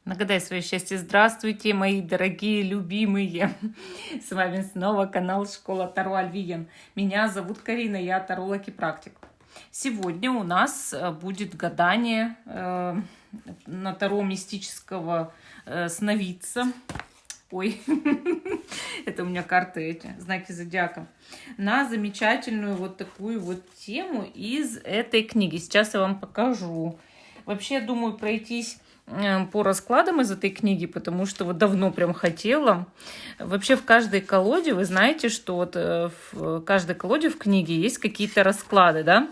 Нагадай свое счастье. Здравствуйте, мои дорогие, любимые. С вами снова канал Школа Таро Альвиен. Меня зовут Карина, я таролог и практик. Сегодня у нас будет гадание на Таро мистического сновидца. Ой, это у меня карты эти, знаки зодиака. На замечательную вот такую вот тему из этой книги. Сейчас я вам покажу. Вообще, я думаю пройтись по раскладам из этой книги, потому что вот давно прям хотела. Вообще в каждой колоде, вы знаете, что вот в каждой колоде в книге есть какие-то расклады, да?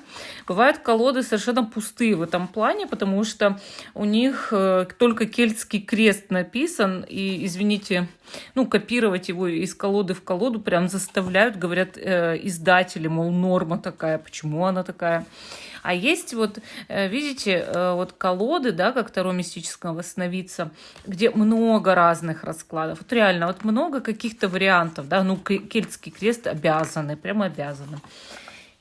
Бывают колоды совершенно пустые в этом плане, потому что у них только кельтский крест написан, и, извините, копировать его из колоды в колоду прям заставляют, говорят издатели, мол, норма такая, почему она такая. А есть вот, видите, вот колоды, да, как Таро мистического сновидца, где много разных раскладов. Вот реально, вот много каких-то вариантов, да, кельтский крест обязаны, прямо обязаны.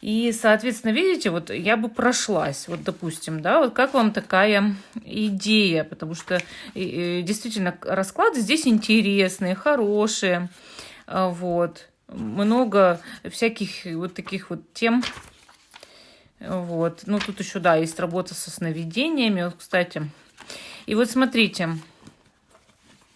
И, соответственно, видите, вот я бы прошлась, вот, допустим, да, вот как вам такая идея, потому что действительно расклады здесь интересные, хорошие, вот, много всяких вот таких вот тем. Вот. Ну, тут еще, да, есть работа со сновидениями, вот, кстати. И вот смотрите,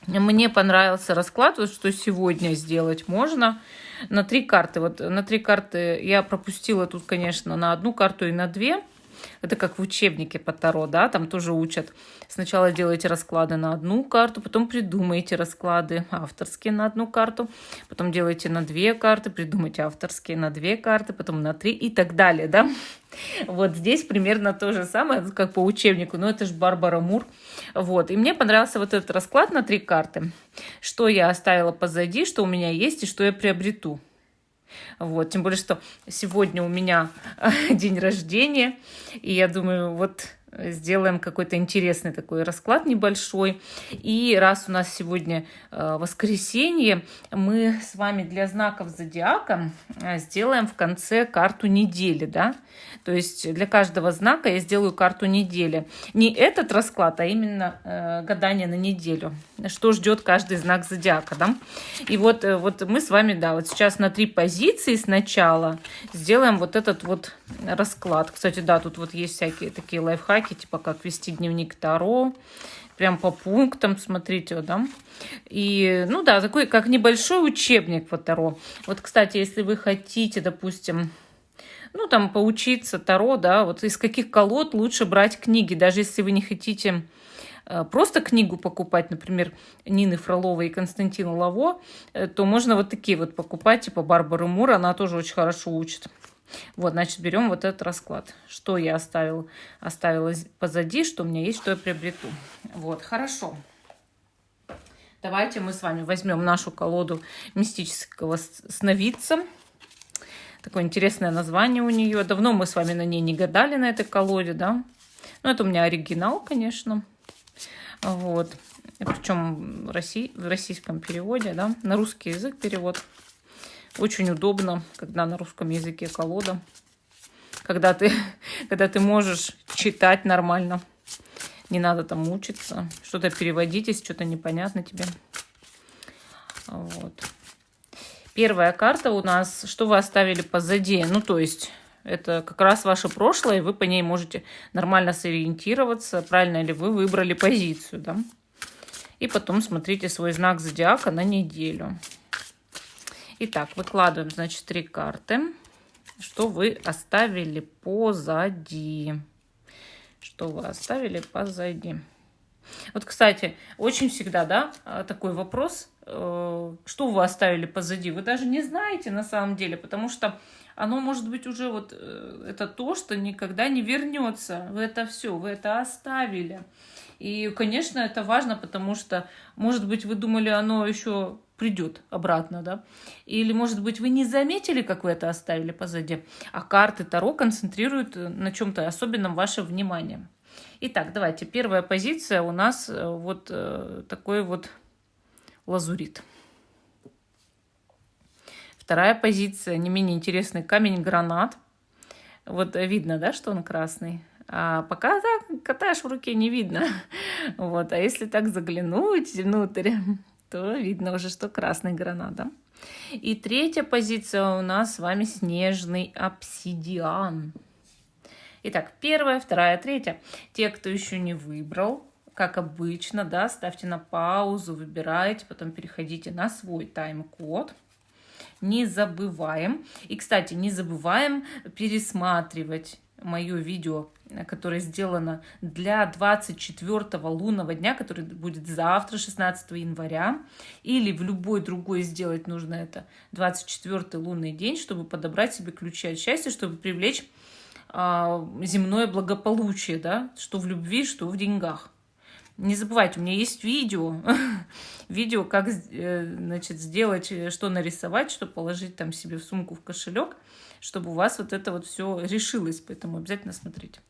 мне понравился расклад, вот что сегодня сделать можно на 3 карты. Вот на 3 карты я пропустила тут, конечно, на 1 карту и на 2. Это как в учебнике по Таро, да, там тоже учат. Сначала делаете расклады на 1 карту, потом придумаете расклады авторские на 1 карту, потом делаете на 2 карты, придумайте авторские на 2 карты, потом на 3 и так далее, да. Вот здесь примерно то же самое, как по учебнику, но это же Барбара Мур. Вот, и мне понравился вот этот расклад на 3 карты, что я оставила позади, что у меня есть и что я приобрету. Вот, тем более, что сегодня у меня день рождения, и я думаю, вот сделаем какой-то интересный такой расклад небольшой. И раз у нас сегодня воскресенье, мы с вами для знаков зодиака сделаем в конце карту недели, да? То есть для каждого знака я сделаю карту недели. Не этот расклад, а именно гадание на неделю. Что ждет каждый знак зодиака, да? И вот мы с вами, да, вот сейчас на 3 позиции сначала сделаем вот этот вот расклад. Кстати, да, тут вот есть всякие такие лайфхаки, типа как вести дневник Таро, прям по пунктам, смотрите, вот, да. И, ну да, такой как небольшой учебник по Таро. Вот, кстати, если вы хотите, допустим, там поучиться Таро, да, вот из каких колод лучше брать книги, даже если вы не хотите просто книгу покупать, например, Нины Фроловой и Константина Лаво, то можно вот такие вот покупать, типа Барбары Мур, она тоже очень хорошо учит. Вот, значит, берем вот этот расклад. Что я оставила позади, что у меня есть, что я приобрету. Вот, хорошо. Давайте мы с вами возьмем нашу колоду мистического сновидца. Такое интересное название у нее. Давно мы с вами на ней не гадали, на этой колоде, да. Ну, это у меня оригинал, конечно. Вот. Причем в российском переводе, да. На русский язык перевод. Очень удобно, когда на русском языке колода. Когда ты можешь читать нормально. Не надо там мучиться. Что-то переводить, если что-то непонятно тебе. Вот. Первая карта у нас, что вы оставили позади. Ну, то есть, это как раз ваше прошлое, и вы по ней можете нормально сориентироваться, правильно ли вы выбрали позицию, да. И потом смотрите свой знак зодиака на неделю. Итак, выкладываем, значит, 3 карты. Что вы оставили позади? Что вы оставили позади? Вот, кстати, очень всегда, да, такой вопрос, что вы оставили позади. Вы даже не знаете на самом деле, потому что оно может быть уже вот это то, что никогда не вернется. Вы это все, вы это оставили. И, конечно, это важно, потому что, может быть, вы думали, оно еще придет обратно, да? Или, может быть, вы не заметили, как вы это оставили позади, а карты Таро концентрируют на чем-то особенном ваше внимание. Итак, давайте, первая позиция у нас вот такой вот лазурит. Вторая позиция, не менее интересный камень гранат. Вот видно, да, что он красный. А пока так катаешь в руке, не видно. Вот. А если так заглянуть внутрь, то видно уже, что красный гранат, да? И третья позиция у нас с вами снежный обсидиан. Итак, первая, вторая, третья. Те, кто еще не выбрал, как обычно, да, ставьте на паузу, выбирайте, потом переходите на свой тайм-код. Не забываем. И, кстати, не забываем пересматривать мое видео, которое сделано для 24-го лунного дня, который будет завтра, 16 января. Или в любой другой сделать нужно это 24-й лунный день, чтобы подобрать себе ключи от счастья, чтобы привлечь земное благополучие, да, что в любви, что в деньгах. Не забывайте, у меня есть видео, как, значит, сделать, что нарисовать, что положить там себе в сумку, в кошелек, чтобы у вас вот это вот все решилось, поэтому обязательно смотрите.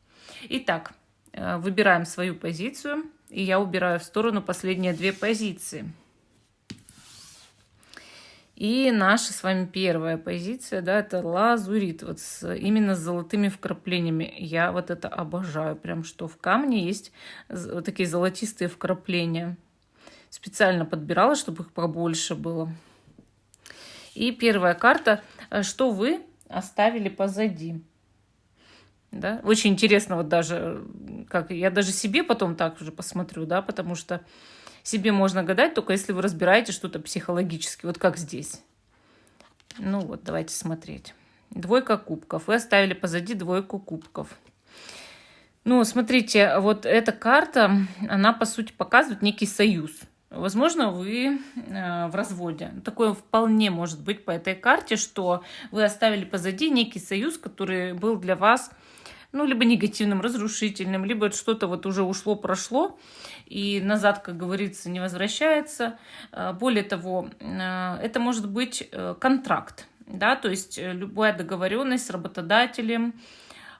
Итак, выбираем свою позицию, и я убираю в сторону последние две позиции. И наша с вами первая позиция, да, это лазурит, вот именно с золотыми вкраплениями. Я вот это обожаю, прям что в камне есть вот такие золотистые вкрапления. Специально подбирала, чтобы их побольше было. И первая карта, что вы оставили позади. Да? Очень интересно вот даже, как я даже себе потом так уже посмотрю, да, потому что себе можно гадать, только если вы разбираете что-то психологически, вот как здесь. Ну вот, давайте смотреть. Двойка кубков. Вы оставили позади двойку кубков. Ну, смотрите, вот эта карта, она, по сути, показывает некий союз. Возможно, вы в разводе. Такое вполне может быть по этой карте, что вы оставили позади некий союз, который был для вас, ну, либо негативным, разрушительным, либо что-то вот уже ушло, прошло, и назад, как говорится, не возвращается. Более того, это может быть контракт, да, то есть любая договоренность с работодателем,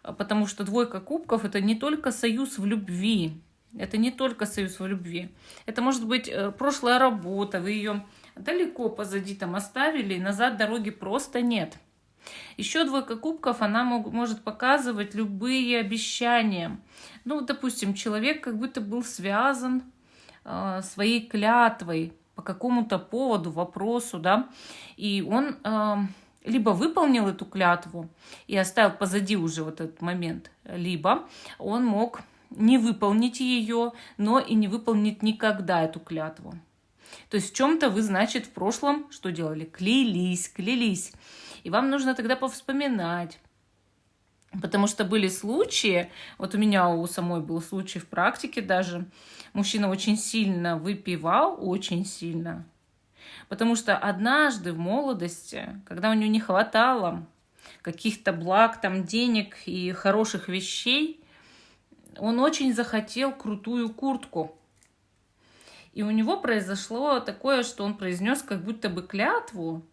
потому что двойка кубков – это не только союз в любви, это не только союз в любви. Это может быть прошлая работа, вы ее далеко позади там оставили, и назад дороги просто нет. Еще двойка кубков, она может показывать любые обещания. Ну, допустим, человек как будто был связан своей клятвой по какому-то поводу, вопросу, да, и он либо выполнил эту клятву и оставил позади уже вот этот момент, либо он мог не выполнить ее, но и не выполнить никогда эту клятву. То есть в чем-то вы, значит, в прошлом что делали? Клялись. И вам нужно тогда повспоминать. Потому что были случаи, вот у меня у самой был случай в практике даже, мужчина очень сильно выпивал, очень сильно. Потому что однажды в молодости, когда у него не хватало каких-то благ, там, денег и хороших вещей, он очень захотел крутую куртку. И у него произошло такое, что он произнес как будто бы клятву,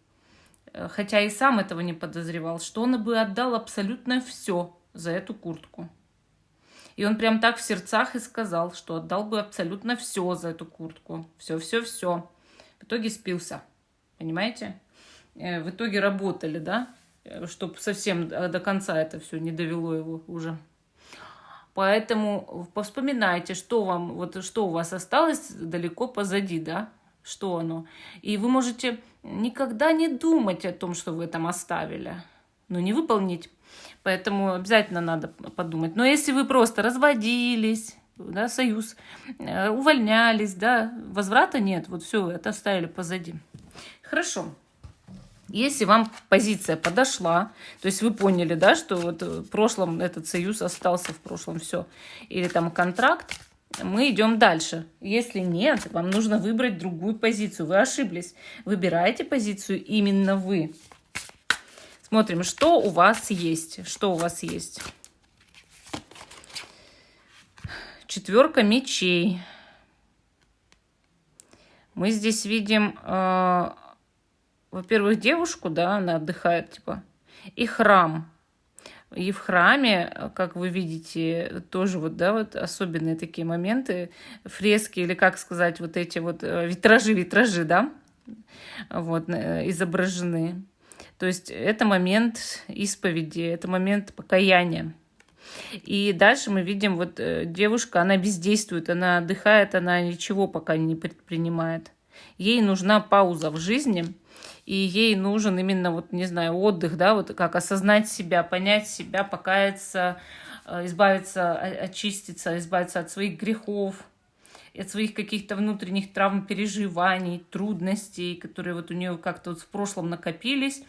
хотя и сам этого не подозревал, что он бы отдал абсолютно все за эту куртку. И он прям так в сердцах и сказал, что отдал бы абсолютно все за эту куртку. Все. В итоге спился. Понимаете? В итоге работали, да? Чтобы совсем до конца это все не довело его уже. Поэтому повспоминайте, что у вас осталось далеко позади, да? Что оно. И вы можете никогда не думать о том, что вы там оставили, но не выполнить. Поэтому обязательно надо подумать. Но если вы просто разводились, да, союз, увольнялись, да, возврата нет, вот все это оставили позади. Хорошо. Если вам позиция подошла, то есть вы поняли, да, что вот в прошлом этот союз остался в прошлом, все, или там контракт, мы идем дальше. Если нет, вам нужно выбрать другую позицию. Вы ошиблись. Выбирайте позицию именно вы. Смотрим, что у вас есть. Что у вас есть? Четверка мечей. Мы здесь видим, во-первых, девушку, да, она отдыхает, типа, и храм. И в храме, как вы видите, тоже вот, да, вот особенные такие моменты, фрески, или как сказать, вот эти вот витражи, да, вот, изображены. То есть это момент исповеди, это момент покаяния. И дальше мы видим, вот девушка, она бездействует, она отдыхает, она ничего пока не предпринимает. Ей нужна пауза в жизни, и ей нужен именно, вот, не знаю, отдых, да, вот как осознать себя, понять себя, покаяться, избавиться, очиститься, избавиться от своих грехов, от своих каких-то внутренних травм, переживаний, трудностей, которые вот у нее как-то вот в прошлом накопились.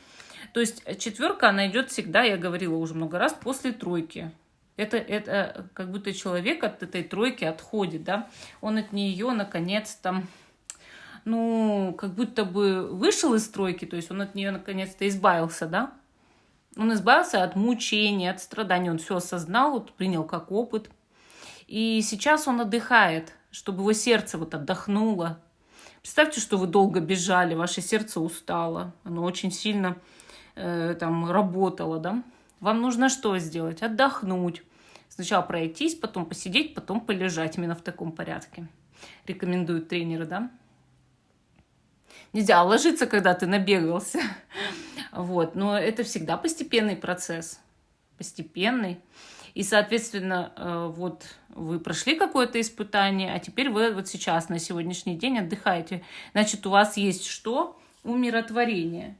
То есть четверка, она идет всегда, я говорила уже много раз, после тройки. Это как будто человек от этой тройки отходит, да, он от нее наконец-то, ну, как будто бы вышел из тройки, то есть он от нее наконец-то избавился, да, он избавился от мучений, от страданий, он все осознал, вот, принял как опыт, и сейчас он отдыхает, чтобы его сердце вот отдохнуло. Представьте, что вы долго бежали, ваше сердце устало, оно очень сильно там работало, да, вам нужно что сделать? Отдохнуть. Сначала пройтись, потом посидеть, потом полежать. Именно в таком порядке. Рекомендуют тренеры, да? Нельзя ложиться, когда ты набегался. Вот. Но это всегда постепенный процесс. Постепенный. И, соответственно, вот вы прошли какое-то испытание, а теперь вы вот сейчас, на сегодняшний день отдыхаете. Значит, у вас есть что? Умиротворение.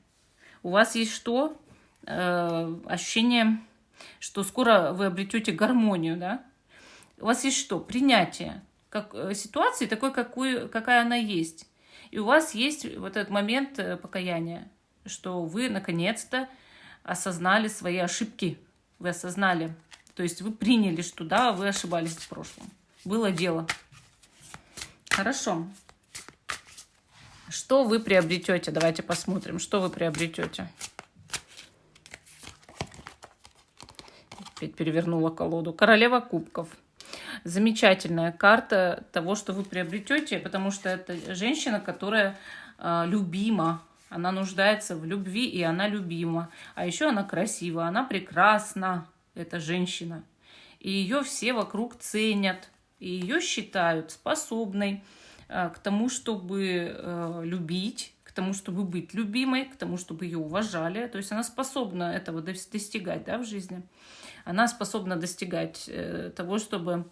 У вас есть что? Ощущение, что скоро вы обретете гармонию, да? У вас есть что? Принятие ситуации такой, какая она есть. И у вас есть вот этот момент покаяния, что вы наконец-то осознали свои ошибки. Вы осознали. То есть вы приняли, что да, вы ошибались в прошлом. Было дело. Хорошо. Что вы приобретете? Давайте посмотрим, что вы приобретете. Опять перевернула колоду. Королева кубков. Замечательная карта того, что вы приобретете, потому что это женщина, которая любима. Она нуждается в любви, и она любима. А еще она красива, она прекрасна, эта женщина. И ее все вокруг ценят, и ее считают способной к тому, чтобы любить, к тому, чтобы быть любимой, к тому, чтобы ее уважали. То есть она способна этого достигать, да, в жизни. Она способна достигать того, чтобы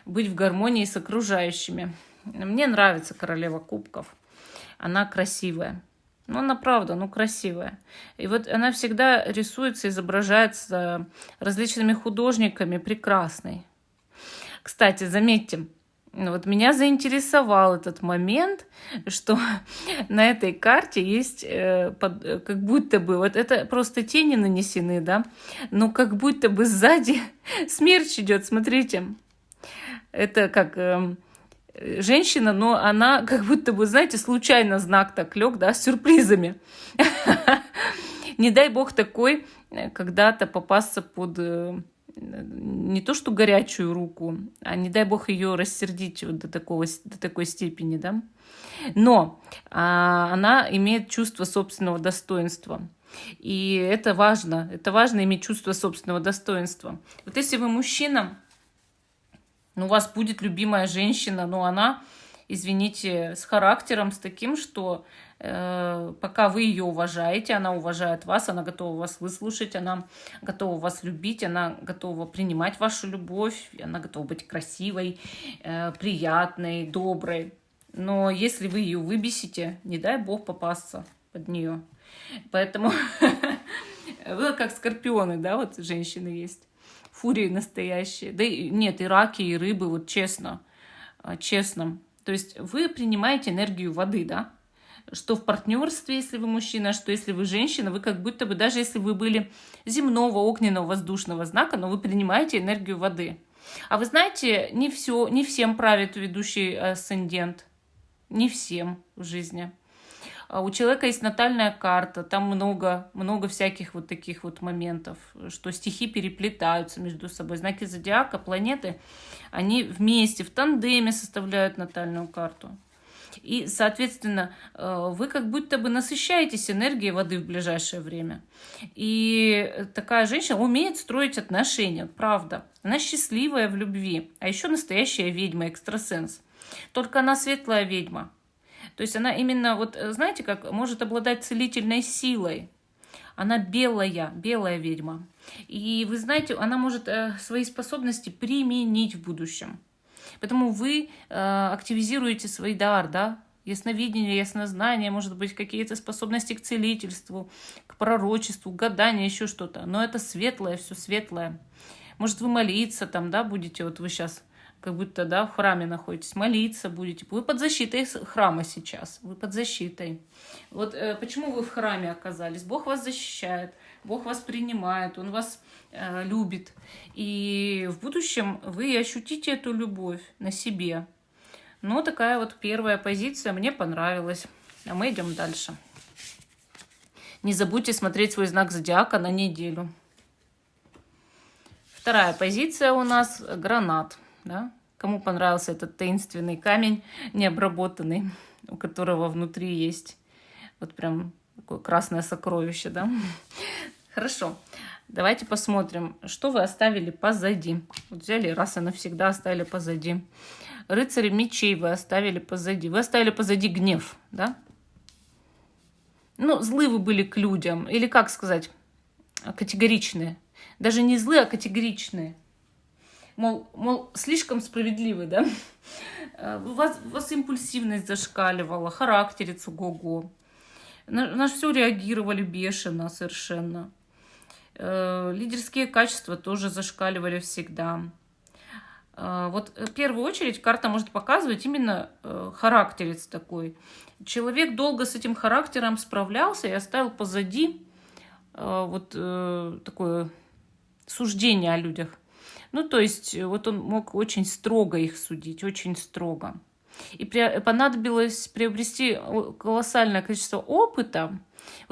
быть в гармонии с окружающими. Мне нравится королева кубков. Она красивая. Ну, она правда, ну, красивая. И вот она всегда рисуется, изображается различными художниками прекрасной. Кстати, заметьте, вот меня заинтересовал этот момент, что на этой карте есть как будто бы, вот это просто тени нанесены, да, но как будто бы сзади смерч идет, смотрите. Это как женщина, но она как будто бы, знаете, случайно знак так лег, да, с сюрпризами. Не дай бог такой когда-то попасться под не то что горячую руку, а не дай бог ее рассердить вот до такой степени, да. Но она имеет чувство собственного достоинства. И это важно иметь чувство собственного достоинства. Вот если вы мужчина, у вас будет любимая женщина, но она, извините, с характером, с таким, что пока вы ее уважаете, она уважает вас, она готова вас выслушать, она готова вас любить, она готова принимать вашу любовь, она готова быть красивой, приятной, доброй. Но если вы ее выбесите, не дай бог попасться под нее. Поэтому вы как скорпионы, да, вот женщины есть. Фурии настоящие. Да нет, и раки, и рыбы, вот честно. Честно. То есть вы принимаете энергию воды, да? Что в партнерстве, если вы мужчина, что если вы женщина, вы как будто бы, даже если вы были земного, огненного, воздушного знака, но вы принимаете энергию воды. А вы знаете, не всем правит ведущий асцендент. Не всем в жизни. У человека есть натальная карта, там много всяких вот таких вот моментов, что стихи переплетаются между собой. Знаки зодиака, планеты, они вместе, в тандеме составляют натальную карту. И, соответственно, вы как будто бы насыщаетесь энергией воды в ближайшее время. И такая женщина умеет строить отношения, правда. Она счастливая в любви, а еще настоящая ведьма, экстрасенс. Только она светлая ведьма. То есть она именно, вот знаете, как может обладать целительной силой. Она белая ведьма. И вы знаете, она может свои способности применить в будущем. Поэтому вы активизируете свой дар, да? Ясновидение, яснознание, может быть, какие-то способности к целительству, к пророчеству, к гаданию, еще что-то. Но это светлое, все светлое. Может, вы молиться там, да, будете, вот вы сейчас как будто, да, в храме находитесь, молиться будете. Вы под защитой храма сейчас, вы под защитой. Вот почему вы в храме оказались? Бог вас защищает, Бог вас принимает, Он вас любит. И в будущем вы ощутите эту любовь на себе. Ну, такая вот первая позиция мне понравилась. А мы идем дальше. Не забудьте смотреть свой знак зодиака на неделю. Вторая позиция у нас гранат. Да? Кому понравился этот таинственный камень, необработанный, у которого внутри есть вот прям такое красное сокровище, да? Хорошо. Давайте посмотрим, что вы оставили позади. Вот взяли раз и навсегда оставили позади. Рыцарь мечей вы оставили позади. Вы оставили позади гнев, да? Ну, злы вы были к людям. Или как сказать? Категоричные. Даже не злые, а категоричные. Мол, слишком справедливы, да? У вас импульсивность зашкаливала, характерец ого-го. На все реагировали бешено совершенно. Лидерские качества тоже зашкаливали всегда. Вот в первую очередь карта может показывать именно характерец такой. Человек долго с этим характером справлялся и оставил позади вот такое суждение о людях. Ну, то есть, вот он мог очень строго их судить, очень строго. И понадобилось приобрести колоссальное количество опыта,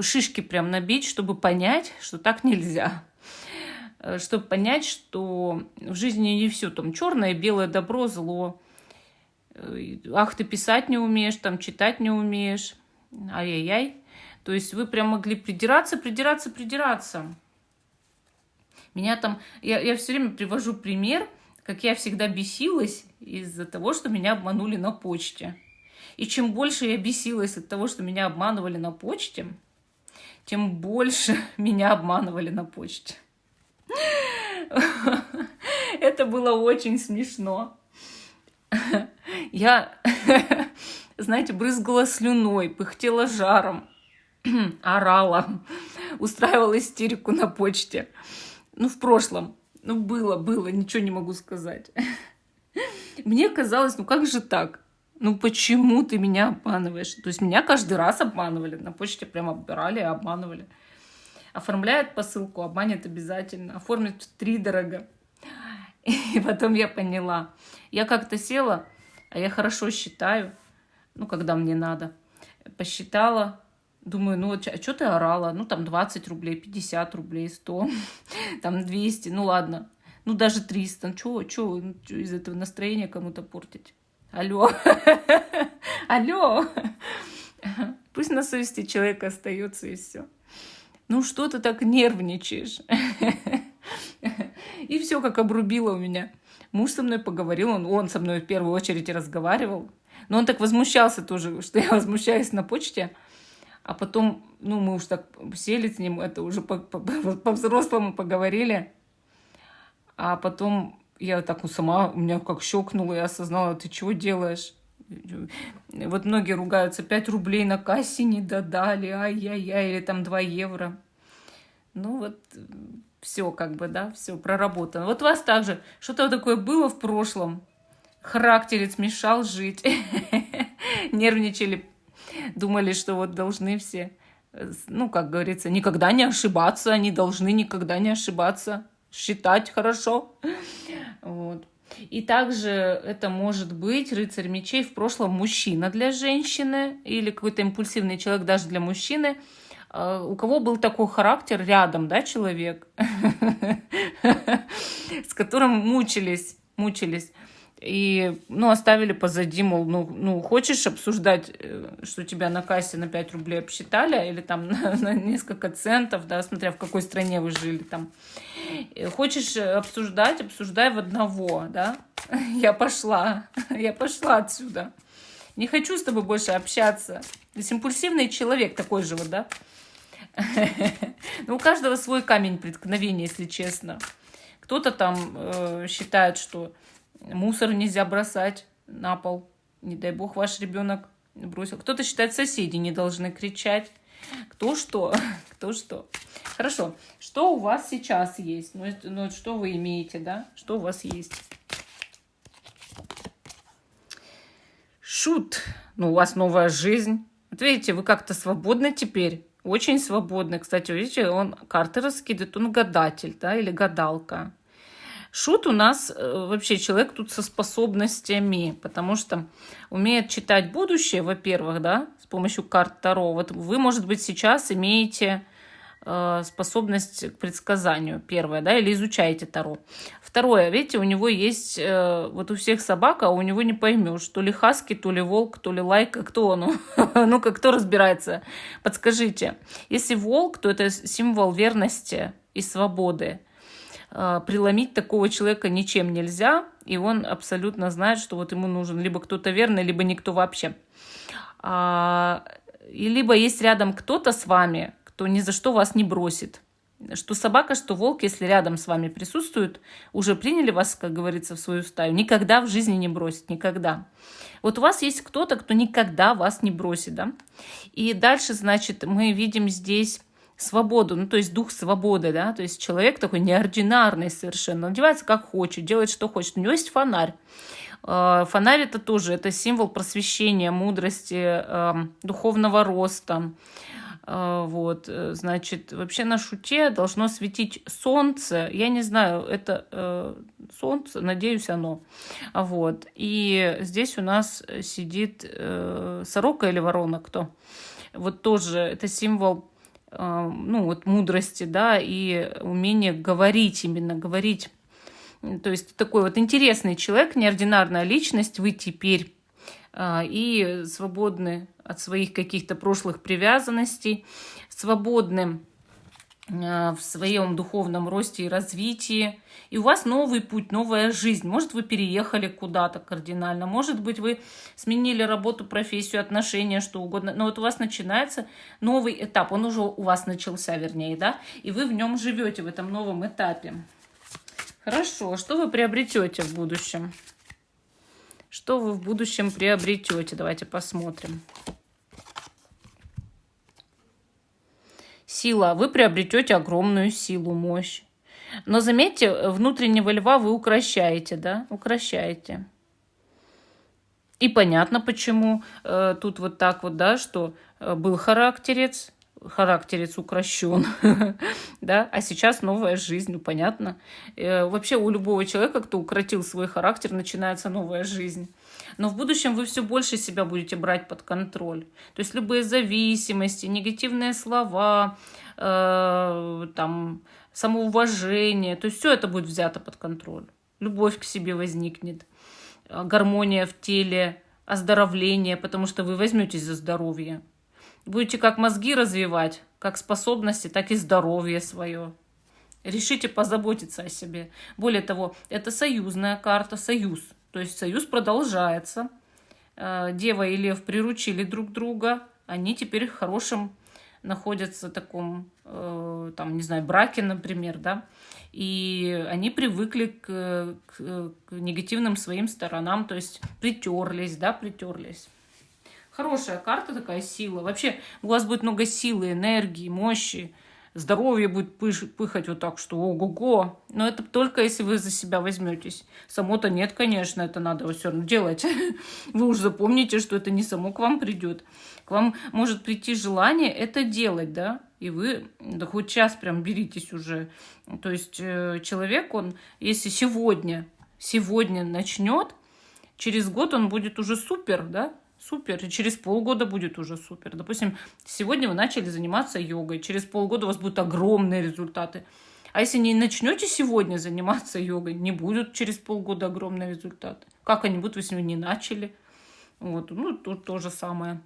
шишки прям набить, чтобы понять, что так нельзя. Чтобы понять, что в жизни не все там черное, белое, добро, зло. Ах, ты писать не умеешь, там читать не умеешь. Ай-яй-яй. То есть вы прям могли придираться. Меня там, я все время привожу пример, как я всегда бесилась из-за того, что меня обманули на почте. И чем больше я бесилась от того, что меня обманывали на почте, тем больше меня обманывали на почте. Это было очень смешно. Я, знаете, брызгала слюной, пыхтела жаром, орала, устраивала истерику на почте. Ну, в прошлом. Ну, было, ничего не могу сказать. Мне казалось, ну как же так? Ну, почему ты меня обманываешь? То есть меня каждый раз обманывали. На почте прям оббирали и обманывали. Оформляет посылку, обманет обязательно. Оформит втридорого. И потом я поняла. Я как-то села, а я хорошо считаю. Ну, когда мне надо. Посчитала. Думаю, ну, а что ты орала? Ну, там 20 рублей, 50 рублей, 100, там 200, ну, ладно. Ну, даже 300. Чего из этого настроения кому-то портить? Алло. Алло. Пусть на совести человека остается и все. Ну, что ты так нервничаешь? И все как обрубило у меня. Муж со мной поговорил, он со мной в первую очередь разговаривал. Но он так возмущался тоже, что я возмущаюсь на почте. А потом, ну, мы уж так сели с ним, это уже по-взрослому поговорили. А потом я так сама, у меня как щелкнула, я осознала, ты чего делаешь? Вот многие ругаются, 5 рублей на кассе не додали, ай-яй-яй, или там 2 евро. Ну вот, все как бы, да, все проработано. Вот у вас также что-то такое было в прошлом, характерец мешал жить, нервничали, думали, что вот должны все, ну, как говорится, никогда не ошибаться, они должны никогда не ошибаться, считать хорошо. Вот. И также это может быть рыцарь мечей в прошлом мужчина для женщины или какой-то импульсивный человек даже для мужчины, у кого был такой характер рядом, да, человек, с которым мучились. И, ну, оставили позади, мол, ну, хочешь обсуждать, что тебя на кассе на 5 рублей обсчитали, или там на несколько центов, да, смотря в какой стране вы жили там. Хочешь обсуждать, обсуждай в одного, да. Я пошла отсюда. Не хочу с тобой больше общаться. То есть импульсивный человек такой же вот, да. Ну, у каждого свой камень преткновения, если честно. Кто-то там считает, что мусор нельзя бросать на пол. Не дай бог ваш ребенок бросил. Кто-то считает, соседи не должны кричать. Кто что, кто что. Хорошо, что у вас сейчас есть? Ну, что вы имеете, да? Что у вас есть? Шут. Ну, у вас новая жизнь. Вот видите, вы как-то свободны теперь. Очень свободны. Кстати, видите, он карты раскидывает, он гадатель, да, или гадалка. Шут у нас вообще человек тут со способностями, потому что умеет читать будущее, во-первых, да, с помощью карт Таро. Вот вы, может быть, сейчас имеете способность к предсказанию, первое, да, или изучаете Таро. Второе, видите, у него есть, вот у всех собак, а у него не поймешь, то ли хаски, то ли волк, то ли лайка, кто он? Ну-ка, кто разбирается? Подскажите. Если волк, то это символ верности и свободы. Преломить такого человека ничем нельзя, и он абсолютно знает, что вот ему нужен либо кто-то верный, либо никто вообще. И либо есть рядом кто-то с вами, кто ни за что вас не бросит. Что собака, что волк, если рядом с вами присутствуют, уже приняли вас, как говорится, в свою стаю, никогда в жизни не бросит, никогда. Вот у вас есть кто-то, кто никогда вас не бросит, да? И дальше, значит, мы видим здесь свободу, ну, то есть дух свободы, да, то есть человек такой неординарный совершенно, одевается как хочет, делает что хочет. У него есть фонарь. Фонарь это тоже, это символ просвещения, мудрости, духовного роста. Вот, значит, вообще на шуте должно светить солнце. Я не знаю, это солнце, надеюсь, оно. Вот. И здесь у нас сидит сорока или ворона, кто? Вот тоже это символ, ну, вот мудрости, да, и умение говорить, именно говорить. То есть такой вот интересный человек, неординарная личность, вы теперь и свободны от своих каких-то прошлых привязанностей, свободны в своем духовном росте и развитии. И у вас новый путь, новая жизнь. Может, вы переехали куда-то кардинально, может быть, вы сменили работу, профессию, отношения, что угодно. Но вот у вас начинается новый этап, он уже у вас начался, вернее, да, и вы в нем живете, в этом новом этапе. Хорошо, что вы приобретете в будущем? Что вы в будущем приобретете? Давайте посмотрим. Сила. Вы приобретете огромную силу, мощь. Но заметьте, внутреннего льва вы укращаете, да? Укращаете. И понятно, почему тут вот так вот, да, что был характерец укращен, да, а сейчас новая жизнь, ну, понятно. Вообще у любого человека, кто укротил свой характер, начинается новая жизнь. Но в будущем вы все больше себя будете брать под контроль. То есть любые зависимости, негативные слова, там, самоуважение, то есть все это будет взято под контроль. Любовь к себе возникнет, гармония в теле, оздоровление, потому что вы возьметесь за здоровье. Будете как мозги развивать, как способности, так и здоровье свое. Решите позаботиться о себе. Более того, это союзная карта, союз. То есть союз продолжается. Дева и лев приручили друг друга. Они теперь в хорошем находятся в таком, там, не знаю, браке, например, да. И они привыкли к негативным своим сторонам, то есть притерлись, да, притерлись. Хорошая карта, такая сила. Вообще у вас будет много силы, энергии, мощи. Здоровье будет пыхать вот так, что ого-го. Но это только если вы за себя возьметесь. Само-то нет, конечно, это надо все равно делать. Вы уже запомните, что это не само к вам придет. К вам может прийти желание это делать, да? И вы, да хоть час прям беритесь уже. То есть человек, он, если сегодня начнет, через год он будет уже супер, да? Супер. И через полгода будет уже супер. Допустим, сегодня вы начали заниматься йогой. Через полгода у вас будут огромные результаты. А если не начнете сегодня заниматься йогой, не будут через полгода огромные результаты. Как они будут, если вы не начали? Вот. Ну, тут то же самое.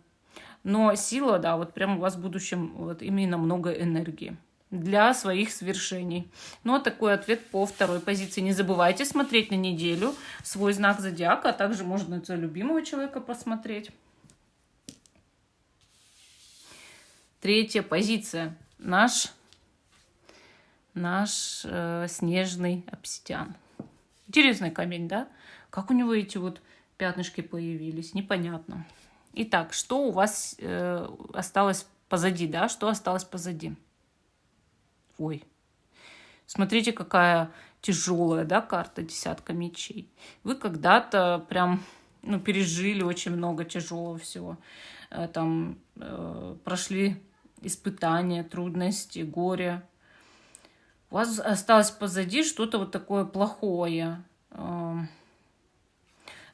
Но сила, да, вот прямо у вас в будущем вот именно много энергии для своих свершений. Ну, а такой ответ по второй позиции. Не забывайте смотреть на неделю свой знак зодиака, а также можно за любимого человека посмотреть. Третья позиция. наш снежный обсидиан. Интересный камень, да? Как у него эти вот пятнышки появились, непонятно. Итак, что у вас осталось позади, да? Что осталось позади? Ой, смотрите, какая тяжелая, да, карта десятка мечей. Вы когда-то прям, ну, пережили очень много тяжелого всего. Там прошли испытания, трудности, горе. У вас осталось позади что-то вот такое плохое. Ну,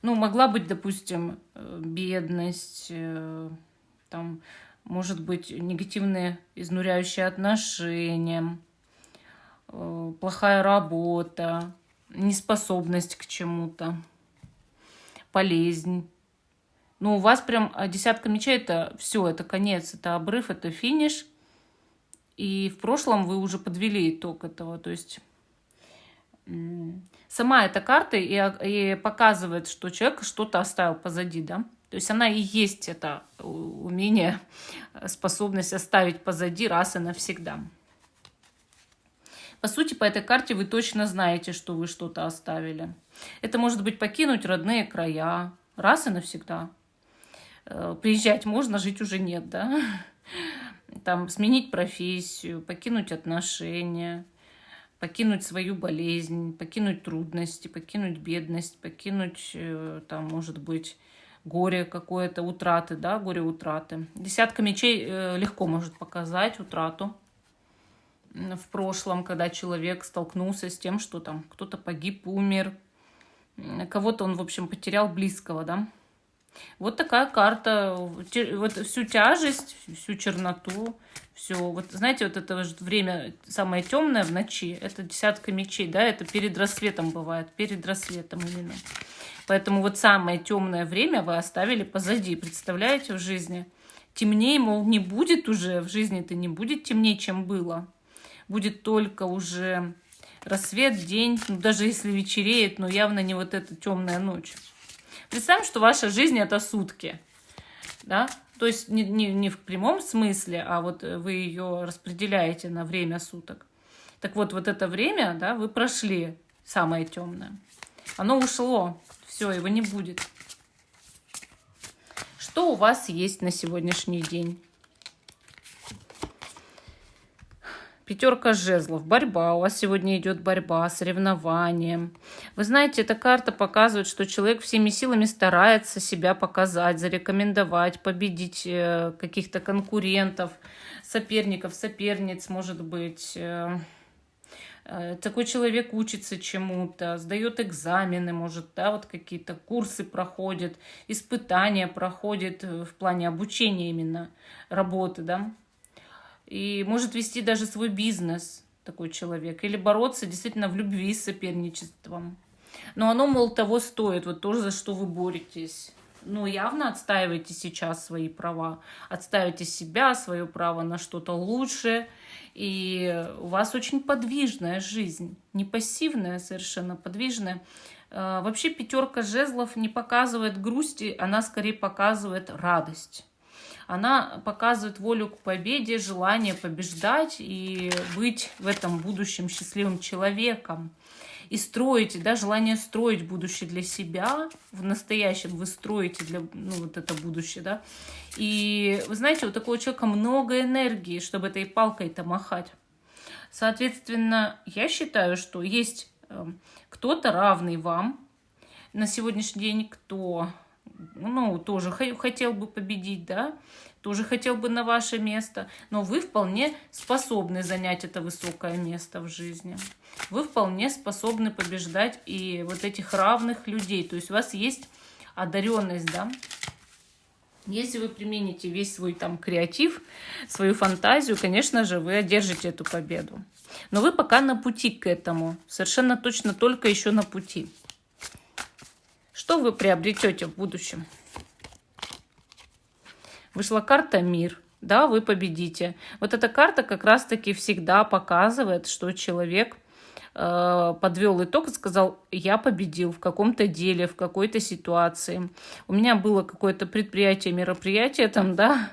могла быть, допустим, бедность, там, может быть, негативные изнуряющие отношения, плохая работа, неспособность к чему-то, болезнь. Ну, у вас прям десятка мечей — это все, это конец, это обрыв, это финиш. И в прошлом вы уже подвели итог этого. То есть сама эта карта и показывает, что человек что-то оставил позади, да. То есть она и есть это умение, способность оставить позади раз и навсегда. По сути, по этой карте вы точно знаете, что вы что-то оставили. Это может быть покинуть родные края раз и навсегда. Приезжать можно, жить уже нет, да? Там сменить профессию, покинуть отношения, покинуть свою болезнь, покинуть трудности, покинуть бедность, покинуть, там, может быть, горе какое-то, утраты, да, горе утраты. Десятка мечей легко может показать утрату в прошлом, когда человек столкнулся с тем, что там кто-то погиб, умер, кого-то он, в общем, потерял близкого, да. Вот такая карта, вот всю тяжесть, всю черноту, все. Вот знаете, вот это время самое темное в ночи, это десятка мечей, да, это перед рассветом бывает, перед рассветом именно. Поэтому вот самое темное время вы оставили позади, представляете, в жизни. Темнее, мол, не будет уже, в жизни-то не будет темнее, чем было. Будет только уже рассвет, день, ну, даже если вечереет, но явно не вот эта темная ночь. Представим, что ваша жизнь — это сутки, да? То есть не в прямом смысле, а вот вы ее распределяете на время суток. Так вот, вот это время, да, вы прошли самое темное. Оно ушло, все, его не будет. Что у вас есть на сегодняшний день? Пятерка жезлов. Борьба. У вас сегодня идет борьба, соревнование. Вы знаете, эта карта показывает, что человек всеми силами старается себя показать, зарекомендовать, победить каких-то конкурентов, соперников, соперниц, может быть. Такой человек учится чему-то, сдает экзамены, может, да, вот какие-то курсы проходит, испытания проходит в плане обучения именно, работы, да. И может вести даже свой бизнес такой человек. Или бороться действительно в любви с соперничеством. Но оно, мол, того стоит. Вот то, за что вы боретесь. Но явно отстаиваете сейчас свои права. Отстаиваете себя, свое право на что-то лучшее. И у вас очень подвижная жизнь. Не пассивная, совершенно подвижная. Вообще пятерка жезлов не показывает грусти. Она скорее показывает радость. Она показывает волю к победе, желание побеждать и быть в этом будущем счастливым человеком. И строите, да, желание строить будущее для себя. В настоящем вы строите для, ну, вот это будущее, да. И вы знаете, у такого человека много энергии, чтобы этой палкой-то махать. Соответственно, я считаю, что есть кто-то равный вам на сегодняшний день, кто... ну, тоже хотел бы победить, да, тоже хотел бы на ваше место, но вы вполне способны занять это высокое место в жизни. Вы вполне способны побеждать и вот этих равных людей. То есть у вас есть одаренность, да. Если вы примените весь свой там креатив, свою фантазию, конечно же, вы одержите эту победу. Но вы пока на пути к этому. Совершенно точно только еще на пути. Что вы приобретете в будущем? Вышла карта «Мир». Да, вы победите. Вот эта карта как раз-таки всегда показывает, что человек подвел итог и сказал: я победил в каком-то деле, в какой-то ситуации. У меня было какое-то предприятие, мероприятие там, да,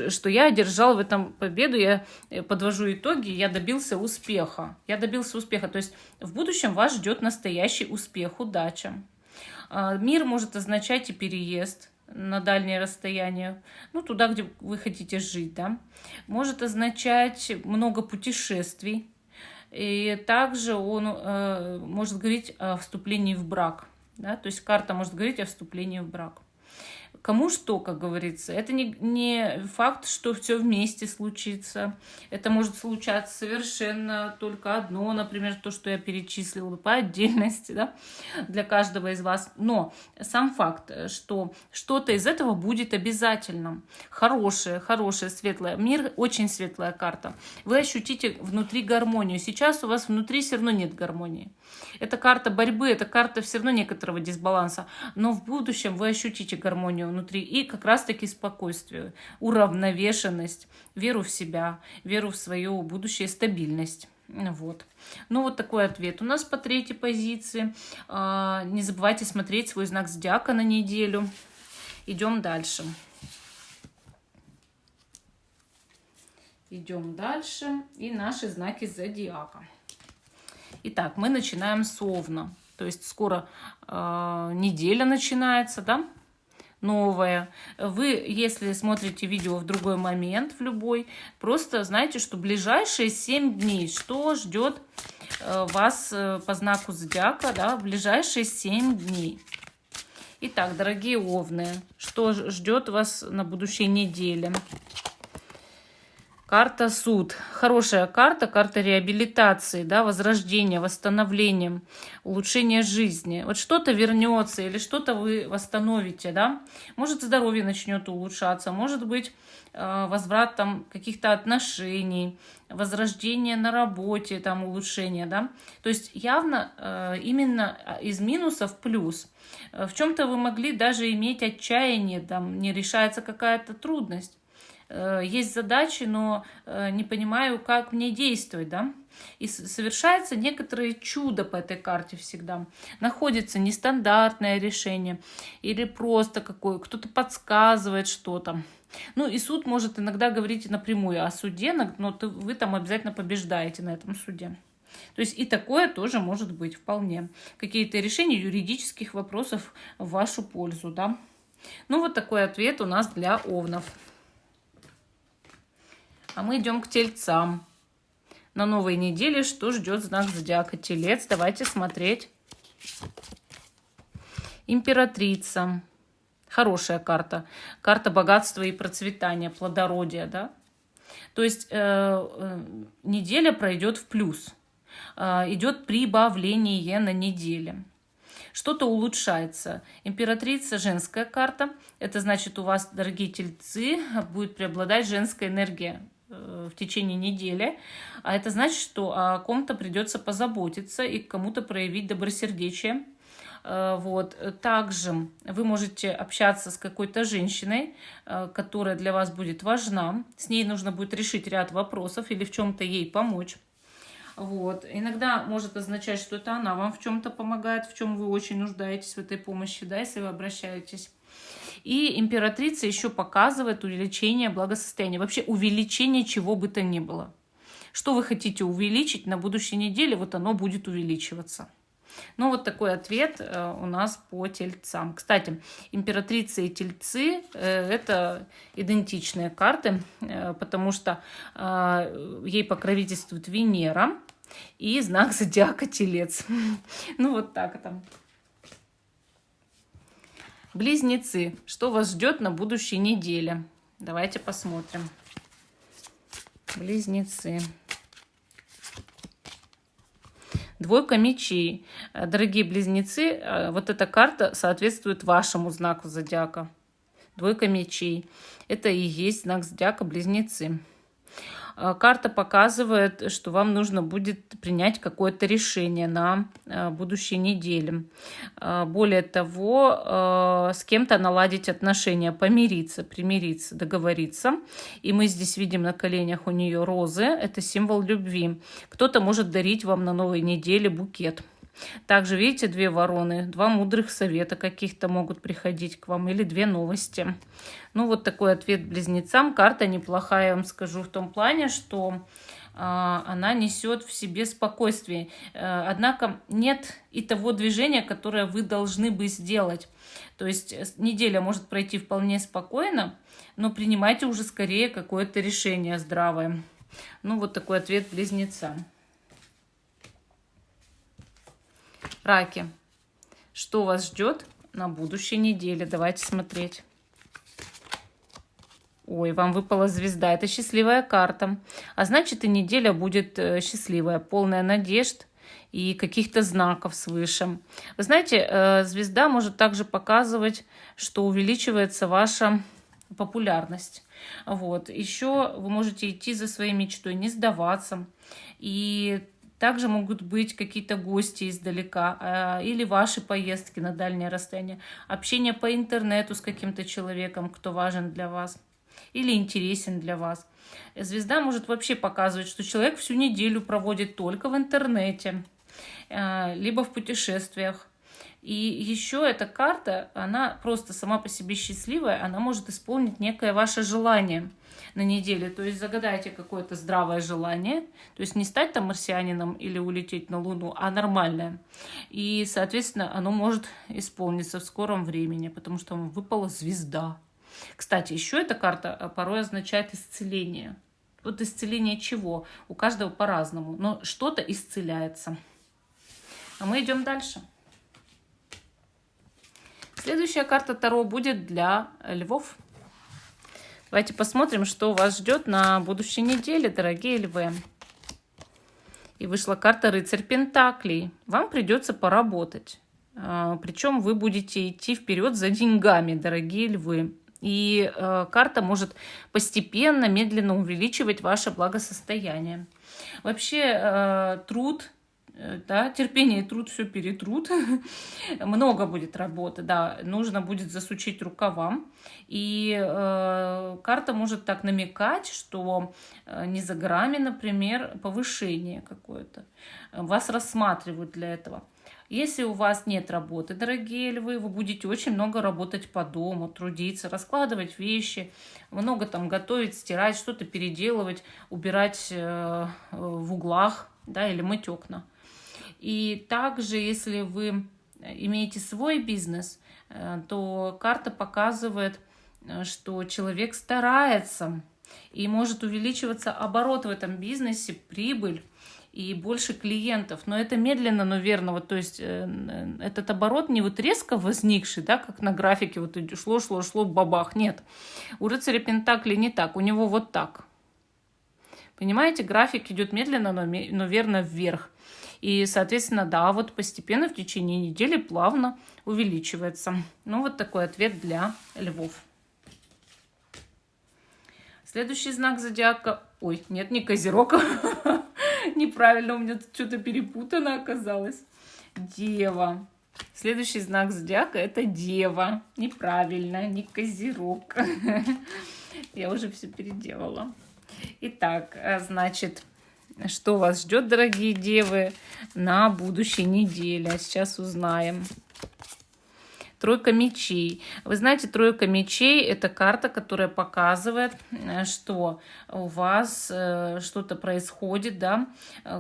что я одержал в этом победу, я подвожу итоги, я добился успеха. Я добился успеха. То есть в будущем вас ждет настоящий успех, удача. Мир может означать и переезд на дальнее расстояние, ну, туда, где вы хотите жить, да. Может означать много путешествий. И также он может говорить о вступлении в брак, да, то есть карта может говорить о вступлении в брак. Кому что, как говорится. Это не факт, что все вместе случится. Это может случаться совершенно только одно, например, то, что я перечислила по отдельности, да, для каждого из вас. Но сам факт, что что-то из этого будет обязательно. Хорошее, светлое. Мир очень светлая карта. Вы ощутите внутри гармонию. Сейчас у вас внутри все равно нет гармонии. Это карта борьбы, это карта все равно некоторого дисбаланса. Но в будущем вы ощутите гармонию внутри и как раз-таки спокойствие, уравновешенность, веру в себя, веру в свое будущее, стабильность. Вот. Ну, вот такой ответ у нас по третьей позиции. Не забывайте смотреть свой знак зодиака на неделю. Идем дальше. Идем дальше. И наши знаки зодиака. Итак, мы начинаем с Овна. То есть скоро неделя начинается, да? Новая. Вы, если смотрите видео в другой момент, в любой, просто знайте, что ближайшие 7 дней, что ждет вас по знаку зодиака, да, в ближайшие 7 дней. Итак, дорогие Овны, что ждет вас на будущей неделе? Карта суд. Хорошая карта, карта реабилитации, да, возрождения, восстановления, улучшения жизни. Вот что-то вернется или что-то вы восстановите, да. Может, здоровье начнет улучшаться, может быть, возврат там каких-то отношений, возрождение на работе, там улучшение, да. То есть явно именно из минусов плюс. В чем-то вы могли даже иметь отчаяние, там не решается какая-то трудность. Есть задачи, но не понимаю, как мне действовать, да. И совершается некоторое чудо по этой карте всегда. Находится нестандартное решение или просто какое, кто-то подсказывает что-то. Ну и суд может иногда говорить напрямую о суде, но вы там обязательно побеждаете на этом суде. То есть и такое тоже может быть вполне. Какие-то решения юридических вопросов в вашу пользу, да. Ну вот такой ответ у нас для Овнов. А мы идем к Тельцам. На новой неделе что ждет знак зодиака Телец? Давайте смотреть. Императрица. Хорошая карта. Карта богатства и процветания, плодородия, да? То есть неделя пройдет в плюс. Идет прибавление на неделе. Что-то улучшается. Императрица – женская карта. Это значит, у вас, дорогие тельцы, будет преобладать женская энергия в течение недели. А это значит, что о ком-то придется позаботиться и кому-то проявить добросердечие. Вот. Также вы можете общаться с какой-то женщиной, которая для вас будет важна. С ней нужно будет решить ряд вопросов или в чем-то ей помочь. Вот. Иногда может означать, что это она вам в чем-то помогает, в чем вы очень нуждаетесь в этой помощи, да, если вы обращаетесь. И императрица еще показывает увеличение благосостояния, вообще увеличение чего бы то ни было. Что вы хотите увеличить на будущей неделе, вот оно будет увеличиваться. Ну, вот такой ответ у нас по Тельцам. Кстати, императрица и Тельцы – это идентичные карты, потому что ей покровительствует Венера и знак зодиака Телец. Ну, вот так это. Близнецы. Что вас ждет на будущей неделе? Давайте посмотрим. Близнецы. Двойка мечей. Дорогие близнецы, вот эта карта соответствует вашему знаку зодиака. Двойка мечей. Это и есть знак зодиака близнецы. Карта показывает, что вам нужно будет принять какое-то решение на будущей неделе. Более того, с кем-то наладить отношения, помириться, примириться, договориться. И мы здесь видим на коленях у нее розы. Это символ любви. Кто-то может дарить вам на новой неделе букет. Также, видите, 2 вороны, 2 мудрых совета каких-то могут приходить к вам или 2 новости. Ну, вот такой ответ близнецам. Карта неплохая, я вам скажу, в том плане, что она несет в себе спокойствие. Однако нет и того движения, которое вы должны бы сделать. То есть неделя может пройти вполне спокойно, но принимайте уже скорее какое-то решение здравое. Ну, вот такой ответ близнецам. Раки, что вас ждет на будущей неделе? Давайте смотреть. Ой, вам выпала звезда. Это счастливая карта. А значит, и неделя будет счастливая, полная надежд и каких-то знаков свыше. Вы знаете, звезда может также показывать, что увеличивается ваша популярность. Вот. Еще вы можете идти за своей мечтой, не сдаваться. И также могут быть какие-то гости издалека или ваши поездки на дальнее расстояние, общение по интернету с каким-то человеком, кто важен для вас или интересен для вас. Звезда может вообще показывать, что человек всю неделю проводит только в интернете, либо в путешествиях. И еще эта карта, она просто сама по себе счастливая, она может исполнить некое ваше желание на неделе. То есть загадайте какое-то здравое желание, то есть не стать там марсианином или улететь на Луну, а нормальное. И, соответственно, оно может исполниться в скором времени, потому что вам выпала звезда. Кстати, еще эта карта порой означает исцеление. Вот исцеление чего? У каждого по-разному, но что-то исцеляется. А мы идем дальше. Следующая карта Таро будет для львов. Давайте посмотрим, что вас ждет на будущей неделе, дорогие львы. И вышла карта Рыцарь Пентаклей. Вам придется поработать. Причем вы будете идти вперед за деньгами, дорогие львы. И карта может постепенно, медленно увеличивать ваше благосостояние. Вообще труд, да, терпение и труд все перетрут. Много будет работы, да, нужно будет засучить рукава. И карта может так намекать, что не за горами, например, повышение какое-то. Вас рассматривают для этого. Если у вас нет работы, дорогие львы, вы будете очень много работать по дому, трудиться, раскладывать вещи, много там готовить, стирать, что-то переделывать, убирать в углах, да, или мыть окна. И также, если вы имеете свой бизнес, то карта показывает, что человек старается и может увеличиваться оборот в этом бизнесе, прибыль и больше клиентов. Но это медленно, но верно. Вот, то есть этот оборот не вот резко возникший, да, как на графике, вот шло, бабах. Нет. У рыцаря Пентаклей не так, у него вот так. Понимаете, график идет медленно, но верно вверх. И, соответственно, да, вот постепенно в течение недели плавно увеличивается. Ну, вот такой ответ для львов. Следующий знак зодиака... Ой, нет, не Козерог. Неправильно, у меня тут что-то перепутано оказалось. Дева. Следующий знак зодиака — это Дева. Неправильно, не Козерог. Я уже все переделала. Итак, значит, что вас ждет, дорогие девы, на будущей неделе? Сейчас узнаем. Тройка мечей. Вы знаете, тройка мечей — это карта, которая показывает, что у вас что-то происходит, да,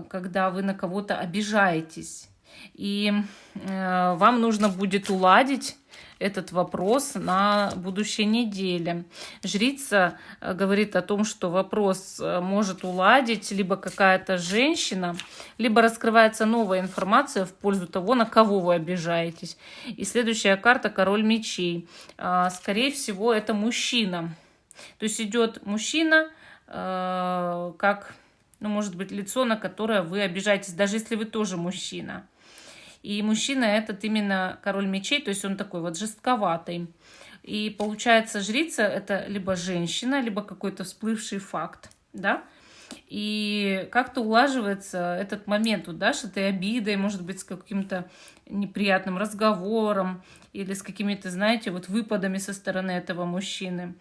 когда вы на кого-то обижаетесь. И вам нужно будет уладить этот вопрос на будущей неделе. Жрица говорит о том, что вопрос может уладить либо какая-то женщина, либо раскрывается новая информация в пользу того, на кого вы обижаетесь. И следующая карта — Король мечей. Скорее всего, это мужчина. То есть идет мужчина, как, ну, может быть, лицо, на которое вы обижаетесь, даже если вы тоже мужчина. И мужчина этот именно король мечей, то есть он такой вот жестковатый. И получается, жрица — это либо женщина, либо какой-то всплывший факт. да, и как-то улаживается этот момент, вот, да, с этой обидой, может быть, с каким-то неприятным разговором или с какими-то, знаете, вот выпадами со стороны этого мужчины.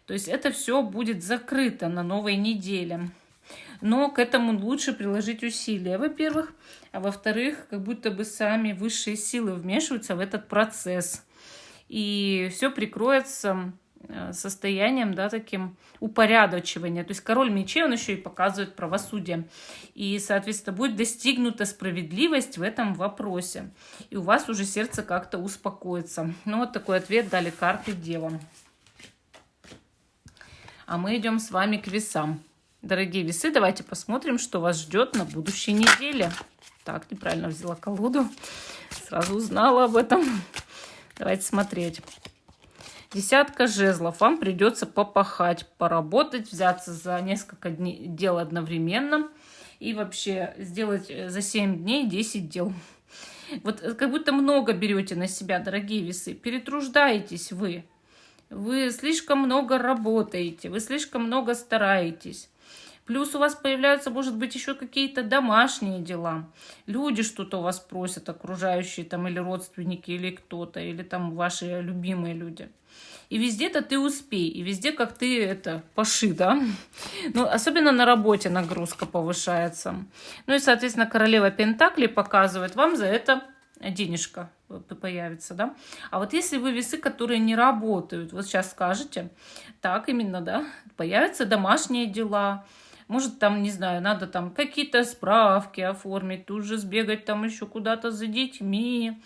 То есть это все будет закрыто на новой неделе. Но к этому лучше приложить усилия, во-первых. А во-вторых, как будто бы сами высшие силы вмешиваются в этот процесс. И все прикроется состоянием, да, таким упорядочивания. То есть король мечей, он еще и показывает правосудие. И, соответственно, будет достигнута справедливость в этом вопросе. И у вас уже сердце как-то успокоится. Ну, вот такой ответ дали карты Девам. А мы идем с вами к весам. Дорогие весы, давайте посмотрим, что вас ждет на будущей неделе. Так, неправильно взяла колоду. Сразу узнала об этом. Давайте смотреть. Десятка жезлов. Вам придется попахать, поработать, взяться за несколько дел одновременно. И вообще сделать за 7 дней 10 дел. Вот как будто много берете на себя, дорогие весы. Перетруждаетесь вы. Вы слишком много работаете. Вы слишком много стараетесь. Плюс у вас появляются, может быть, еще какие-то домашние дела. Люди что-то у вас просят, окружающие там, или родственники, или кто-то, или там ваши любимые люди. И везде-то ты успей, и везде как ты это паши, да? Ну, особенно на работе нагрузка повышается. Ну и, соответственно, королева Пентаклей показывает вам за это денежка появится, да? А вот если вы весы, которые не работают, вот сейчас скажете, так именно, да, появятся домашние дела. Может, там, не знаю, надо там какие-то справки оформить, тут же сбегать там еще куда-то за детьми.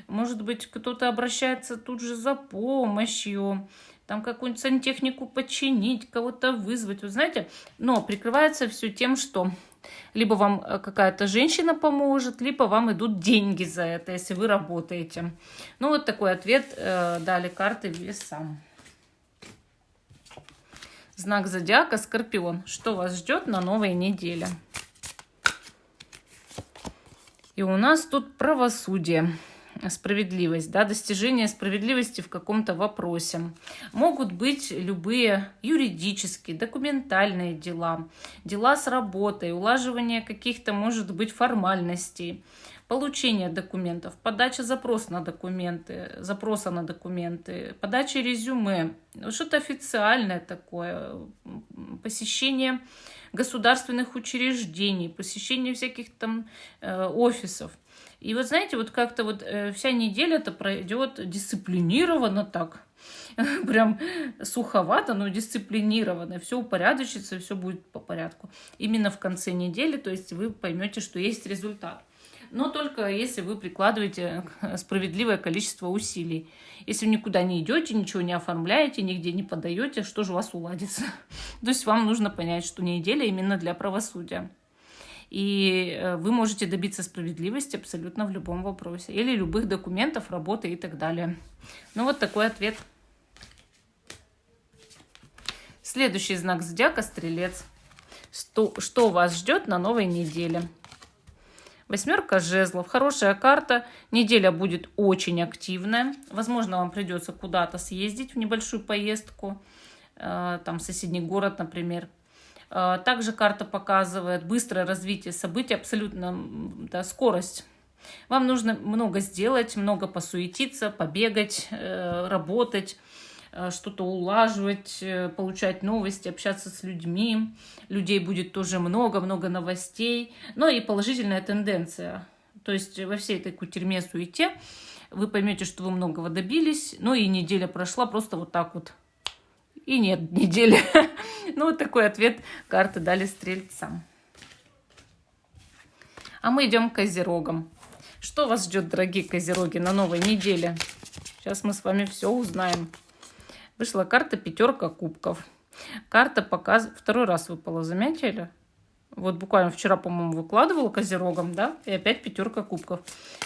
Может быть, кто-то обращается тут же за помощью, там какую-нибудь сантехнику починить, кого-то вызвать. Вы знаете, но прикрывается все тем, что либо вам какая-то женщина поможет, либо вам идут деньги за это, если вы работаете. Ну, вот такой ответ дали карты весам. Знак зодиака Скорпион. Что вас ждет на новой неделе? И у нас тут правосудие, справедливость, да, достижение справедливости в каком-то вопросе. Могут быть любые юридические, документальные дела, дела с работой, улаживание каких-то, может быть, формальностей, получение документов, подача запроса на документы, подача резюме, что-то официальное такое, посещение государственных учреждений, посещение всяких там офисов. И вот знаете, вот как-то вот вся неделя-то пройдет дисциплинированно так, прям суховато, но дисциплинированно, все упорядочится, все будет по порядку. Именно в конце недели, то есть вы поймете, что есть результат. Но только если вы прикладываете справедливое количество усилий. Если вы никуда не идете, ничего не оформляете, нигде не подаете, что же у вас уладится? То есть вам нужно понять, что неделя именно для правосудия. И вы можете добиться справедливости абсолютно в любом вопросе. Или любых документов, работы и так далее. Ну вот такой ответ. Следующий знак зодиака – Стрелец. Что вас ждет на новой неделе? Восьмерка жезлов. Хорошая карта. Неделя будет очень активная. Возможно, вам придется куда-то съездить в небольшую поездку. Там в соседний город, например. Также карта показывает быстрое развитие событий, абсолютно, да, скорость. Вам нужно много сделать, много посуетиться, побегать, работать, что-то улаживать, получать новости, общаться с людьми. Людей будет тоже много новостей. Но и положительная тенденция. То есть во всей этой кутерьме, суете вы поймете, что вы многого добились. Ну и неделя прошла просто вот так вот. И нет недели. Ну вот такой ответ карты дали Стрельцам. А мы идем к Козерогам. Что вас ждет, дорогие Козероги, на новой неделе? Сейчас мы с вами все узнаем. Вышла карта Пятерка кубков. Карта показывает... Второй раз выпала, заметили? Вот буквально вчера, по-моему, выкладывала Козерогам, да? И опять Пятерка кубков.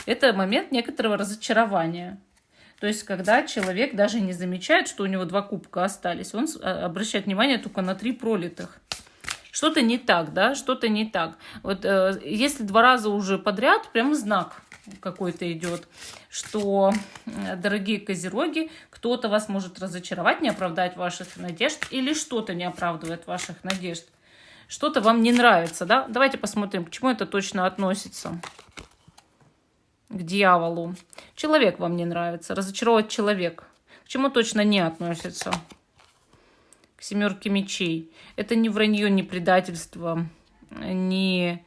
Это момент некоторого разочарования. То есть, когда человек даже не замечает, что у него 2 кубка остались, он обращает внимание только на 3 пролитых. Что-то не так, да? Что-то не так. Вот если 2 раза уже подряд, прям знак какой-то идет, что, дорогие Козероги, кто-то вас может разочаровать, не оправдать ваших надежд, или что-то не оправдывает ваших надежд. Что-то вам не нравится, да? Давайте посмотрим, к чему это точно относится. К дьяволу. Человек вам не нравится. Разочаровать человек. К чему точно не относится? К 7 мечей. Это не вранье, не предательство, не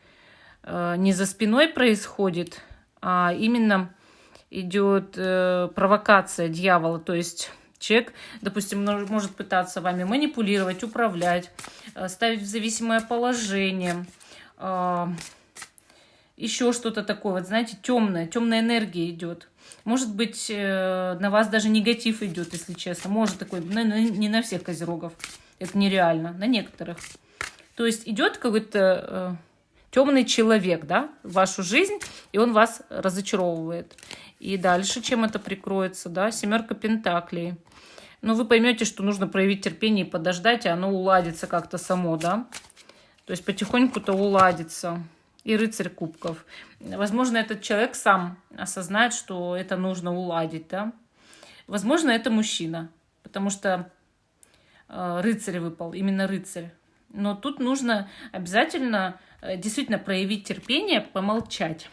за спиной происходит, а именно идет провокация дьявола. То есть человек, допустим, может пытаться вами манипулировать, управлять, ставить в зависимое положение, еще что-то такое, вот знаете, темная энергия идет. Может быть, на вас даже негатив идет, если честно. Может такой, но не на всех козерогов. Это нереально, на некоторых. То есть идет какой-то темный человек, да, в вашу жизнь, и он вас разочаровывает. И дальше, чем это прикроется, да, 7 пентаклей. Ну, вы поймете, что нужно проявить терпение и подождать, и оно уладится как-то само, да. То есть потихоньку-то уладится. И рыцарь кубков. Возможно, этот человек сам осознает, что это нужно уладить, да. Возможно, это мужчина, потому что рыцарь выпал, именно рыцарь. Но тут нужно обязательно действительно проявить терпение, помолчать.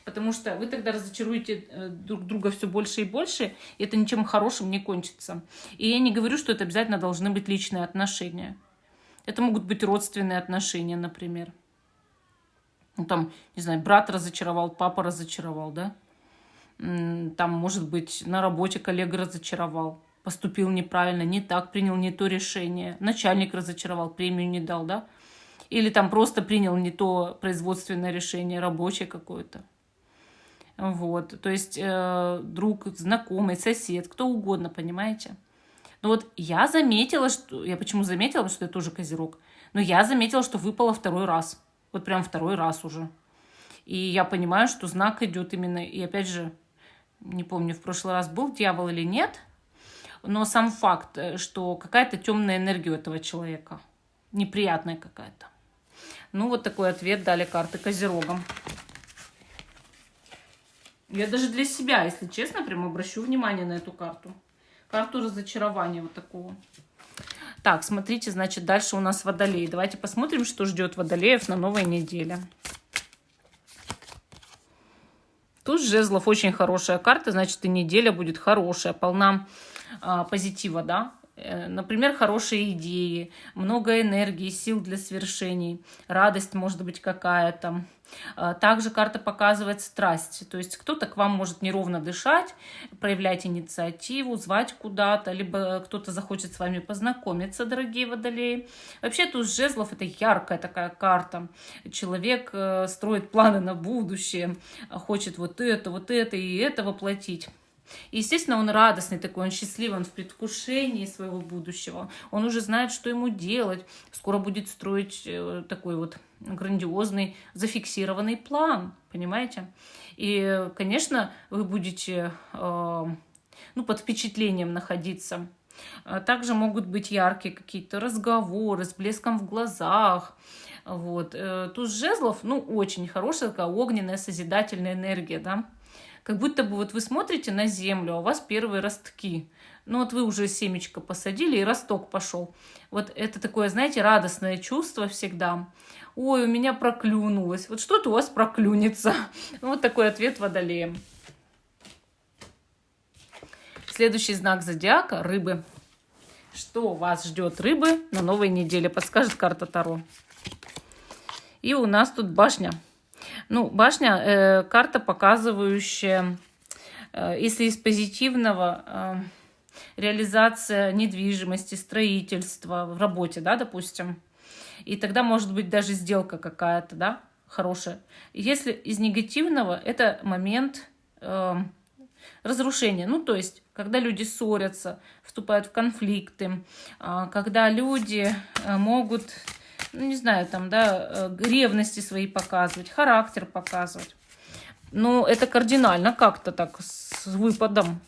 Потому что вы тогда разочаруете друг друга все больше и больше, и это ничем хорошим не кончится. И я не говорю, что это обязательно должны быть личные отношения. Это могут быть родственные отношения, например. Ну, там, не знаю, брат разочаровал, папа разочаровал, да? Там, может быть, на работе коллега разочаровал, поступил неправильно, не так, принял не то решение, начальник разочаровал, премию не дал, да? Или там просто принял не то производственное решение, рабочее какое-то. Вот, то есть друг, знакомый, сосед, кто угодно, понимаете? Но вот я заметила, что... Я почему заметила, потому что я тоже козерог. Но я заметила, что выпало 2-й раз. Вот прям 2-й раз уже. И я понимаю, что знак идет именно... И опять же, не помню, в прошлый раз был дьявол или нет, но сам факт, что какая-то темная энергия у этого человека. Неприятная какая-то. Ну, вот такой ответ дали карты козерогам. Я даже для себя, если честно, прям обращу внимание на эту карту. Карту разочарования вот такого. Так, смотрите, значит, дальше у нас водолей. Давайте посмотрим, что ждет водолеев на новой неделе. Туз жезлов очень хорошая карта, значит, и неделя будет хорошая, полна позитива, да. Например, хорошие идеи, много энергии, сил для свершений, радость может быть какая-то. Также карта показывает страсть, то есть кто-то к вам может неровно дышать, проявлять инициативу, звать куда-то, либо кто-то захочет с вами познакомиться, дорогие водолеи. Вообще туз жезлов — это яркая такая карта. Человек строит планы на будущее, хочет вот это и это воплотить. И, естественно, он радостный такой, он счастливый, он в предвкушении своего будущего. Он уже знает, что ему делать. Скоро будет строить такой вот грандиозный, зафиксированный план, понимаете? И, конечно, вы будете под впечатлением находиться. Также могут быть яркие какие-то разговоры с блеском в глазах. Вот. Туз жезлов, очень хорошая такая огненная, созидательная энергия, да? Как будто бы вот вы смотрите на землю, а у вас первые ростки. Вот вы уже семечко посадили, и росток пошел. Вот это такое, знаете, радостное чувство всегда. Ой, у меня проклюнулось. Вот что-то у вас проклюнется. Вот такой ответ водолеям. Следующий знак зодиака — рыбы. Что вас ждет, рыбы, на новой неделе? Подскажет карта Таро. И у нас тут башня. Башня карта, показывающая, если из позитивного, реализация недвижимости, строительства в работе, да, допустим. И тогда может быть даже сделка какая-то, да, хорошая. Если из негативного, это момент разрушения. То есть, когда люди ссорятся, вступают в конфликты, когда люди могут... ревности свои показывать, характер показывать. Это кардинально как-то так с выпадом.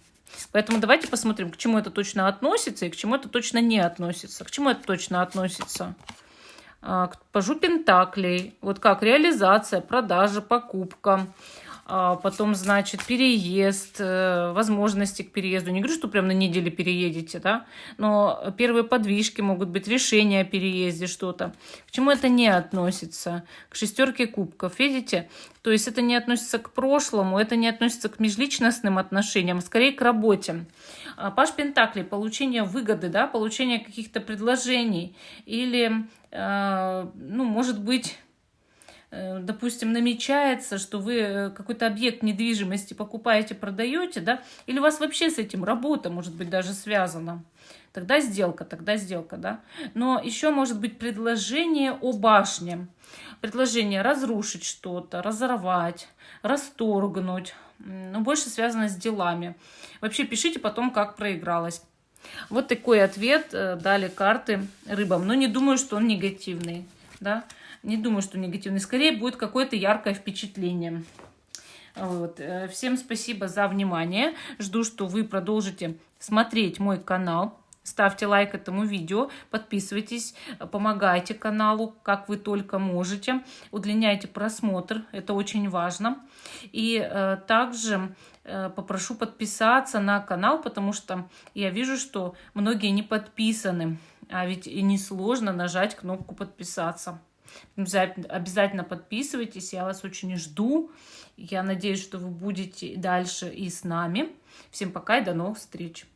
Поэтому давайте посмотрим, к чему это точно относится и к чему это точно не относится. К чему это точно относится? К пажу пентаклей. Вот как реализация, продажа, покупка, потом, значит, переезд, возможности к переезду. Не говорю, что прям на неделе переедете, да, но первые подвижки могут быть, решения о переезде, что-то. К чему это не относится? К шестерке кубков, видите? То есть это не относится к прошлому, это не относится к межличностным отношениям, скорее к работе. Паж Пентаклей, получение выгоды, да, получение каких-то предложений или, ну, может быть, допустим, намечается, что вы какой-то объект недвижимости покупаете, продаете, да, или у вас вообще с этим работа, может быть, даже связана. Тогда сделка, да. Но еще может быть предложение о башне. Предложение разрушить что-то, разорвать, расторгнуть. Но больше связано с делами. Вообще пишите потом, как проигралось. Вот такой ответ дали карты рыбам. Но не думаю, что он негативный, да. Не думаю, что негативный. Скорее будет какое-то яркое впечатление. Вот. Всем спасибо за внимание. Жду, что вы продолжите смотреть мой канал. Ставьте лайк этому видео, подписывайтесь, помогайте каналу, как вы только можете. Удлиняйте просмотр, это очень важно. И также попрошу подписаться на канал, потому что я вижу, что многие не подписаны. А ведь и несложно нажать кнопку «Подписаться». Обязательно подписывайтесь, я вас очень жду. Я надеюсь, что вы будете дальше и с нами. Всем пока и до новых встреч.